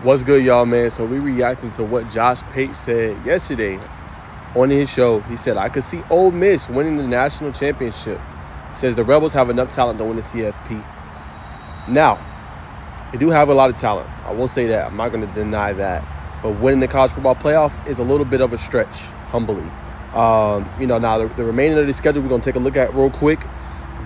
What's good, y'all, man? So we reacting to what Josh Pate said yesterday on his show. He said, I could see Ole Miss winning the national championship. Says the Rebels have enough talent to win the CFP. Now, they do have a lot of talent. I will say that. I'm not going to deny that. But winning the college football playoff is a little bit of a stretch, humbly. Now the remainder of the schedule we're going to take a look at real quick.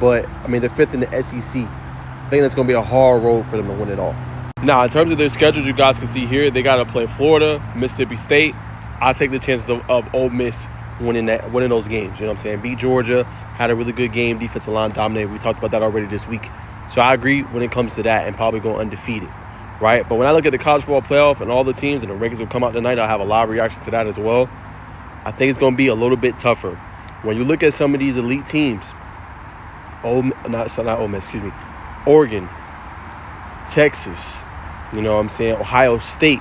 But, they're fifth in the SEC. I think that's going to be a hard road for them to win it all. Now, in terms of their schedule, you guys can see here, they got to play Florida, Mississippi State. I'll take the chances of Ole Miss winning those games. You know what I'm saying? Beat Georgia, had a really good game, defensive line dominated. We talked about that already this week. So I agree when it comes to that and probably go undefeated, right? But when I look at the college football playoff and all the teams and the rankings will come out tonight, I'll have a live reaction to that as well. I think it's going to be a little bit tougher. When you look at some of these elite teams, Oregon, Texas, Ohio State,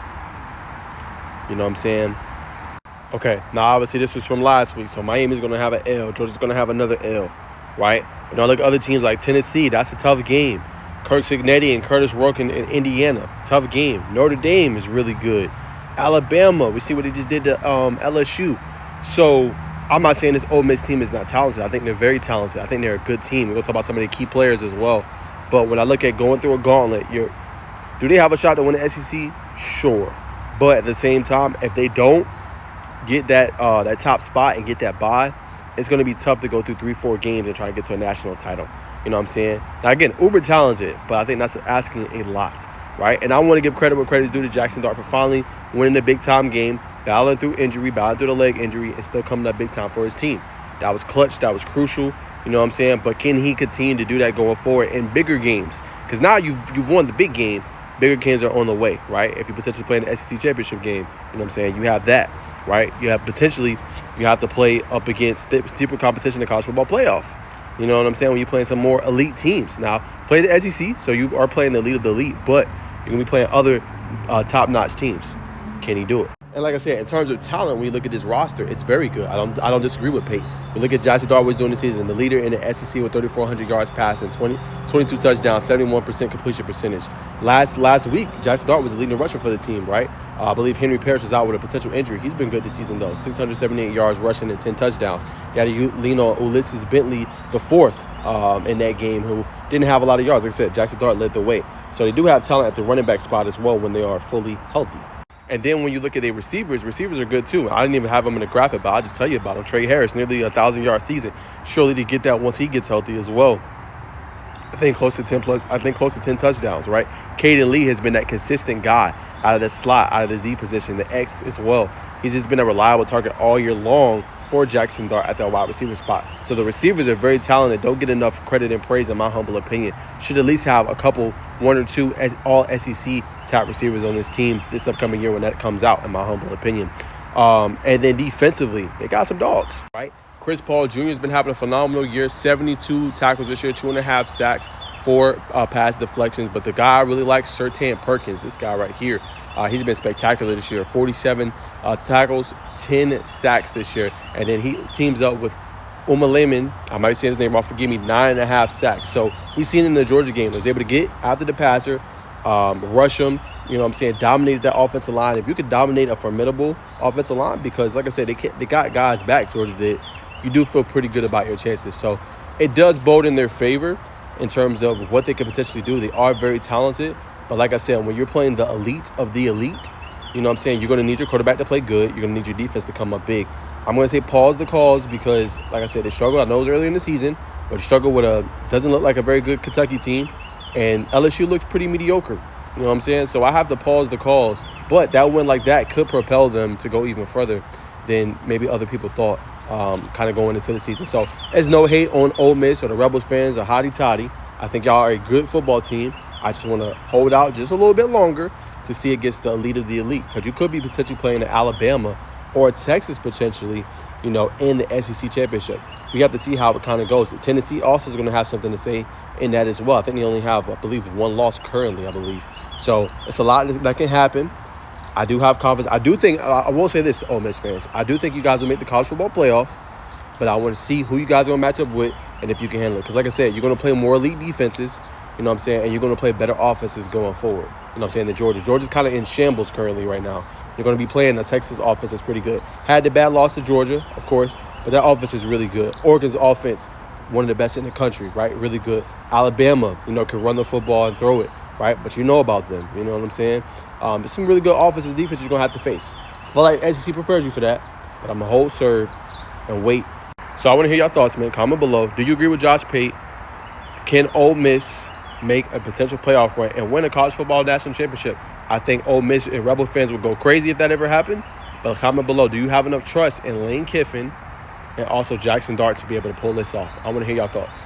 Okay, now obviously this is from last week, so Miami's going to have an L. Georgia's going to have another L, right? When I look at other teams like Tennessee, that's a tough game. Kirk Cignetti and Curtis Rourke in Indiana, tough game. Notre Dame is really good. Alabama, we see what they just did to LSU. So I'm not saying this Ole Miss team is not talented. I think they're very talented. I think they're a good team. We're going to talk about some of the key players as well. But when I look at going through a gauntlet, do they have a shot to win the SEC? Sure. But at the same time, if they don't get that top spot and get that bye, it's going to be tough to go through 3-4 games and try to get to a national title. You know what I'm saying? Now, again, uber talented, but I think that's asking a lot, right? And I want to give credit where credit's due to Jackson Dart for finally winning the big-time game, battling through injury, battling through the leg injury, and still coming up big time for his team. That was clutch. That was crucial. You know what I'm saying? But can he continue to do that going forward in bigger games? Because now you've won the big game. Bigger games are on the way, right? If you potentially play in the SEC championship game, you know what I'm saying? You have that, right? You have to play up against steeper competition in the college football playoff. You know what I'm saying? When you're playing some more elite teams. Now, play the SEC, so you are playing the elite of the elite, but you're going to be playing other top-notch teams. Can he do it? And like I said, in terms of talent, when you look at this roster, it's very good. I don't disagree with Pate. We look at Jackson Dart, what he's doing this season, the leader in the SEC with 3,400 yards passing, 22 touchdowns, 71% completion percentage. Last week, Jackson Dart was the leading rusher for the team, right? I believe Henry Parrish was out with a potential injury. He's been good this season, though. 678 yards rushing and 10 touchdowns. You got to lean on Ulysses Bentley, the fourth in that game, who didn't have a lot of yards. Like I said, Jackson Dart led the way. So they do have talent at the running back spot as well when they are fully healthy. And then when you look at their receivers are good too. I didn't even have them in the graphic, but I'll just tell you about them. Trey Harris, nearly a 1,000-yard season. Surely to get that once he gets healthy as well. I think close to 10 touchdowns, right? Caden Lee has been that consistent guy out of the slot, out of the Z position, the X as well. He's just been a reliable target all year long for Jackson Dart at that wide receiver spot. So the receivers are very talented. Don't get enough credit and praise, in my humble opinion. Should at least have one or two all SEC top receivers on this team this upcoming year when that comes out, in my humble opinion. And then defensively, they got some dogs, right? Chris Paul Jr. has been having a phenomenal year, 72 tackles this year, 2.5 sacks, 4 pass deflections. But the guy I really like, Sertan Perkins, this guy right here, he's been spectacular this year. 47 tackles, 10 sacks this year. And then he teams up with Lehman, I might say his name wrong, forgive me, 9.5 sacks. So we seen in the Georgia game, was able to get after the passer, rush him, dominated that offensive line. If you could dominate a formidable offensive line, because like I said, they got guys back, Georgia did, you do feel pretty good about your chances. So it does bode in their favor in terms of what they could potentially do. They are very talented. But like I said, when you're playing the elite of the elite, you're going to need your quarterback to play good. You're going to need your defense to come up big. I'm going to say pause the calls because, like I said, they struggled. I know it was early in the season, but they struggled with doesn't look like a very good Kentucky team. And LSU looks pretty mediocre. You know what I'm saying? So I have to pause the calls. But that win like that could propel them to go even further than maybe other people thought. Kind of going into the season. So there's no hate on Ole Miss or the Rebels fans or hotty toddy. I think y'all are a good football team. I just want to hold out just a little bit longer to see against the elite of the elite, because you could be potentially playing in Alabama or Texas potentially, in the SEC championship. We have to see how it kind of goes. Tennessee also is going to have something to say in that as well. I think they only have, I believe, one loss currently, So it's a lot that can happen. I do have confidence. I do think, I will say this, Ole Miss fans, I do think you guys will make the college football playoff, but I want to see who you guys are going to match up with and if you can handle it. Because like I said, you're going to play more elite defenses. You know what I'm saying? And you're going to play better offenses going forward. You know what I'm saying? Than Georgia. Georgia's kind of in shambles currently right now. You're going to be playing the Texas offense that's pretty good. Had the bad loss to Georgia, of course, but that offense is really good. Oregon's offense, one of the best in the country, right? Really good. Alabama, can run the football and throw it, right? But you know about them. You know what I'm saying? There's some really good offensive defense you're going to have to face. I feel like SEC prepares you for that, but I'm going to hold serve and wait. So I want to hear your thoughts, man. Comment below. Do you agree with Josh Pate? Can Ole Miss make a potential playoff run and win a college football national championship? I think Ole Miss and Rebel fans would go crazy if that ever happened. But comment below. Do you have enough trust in Lane Kiffin and also Jackson Dart to be able to pull this off? I want to hear your thoughts.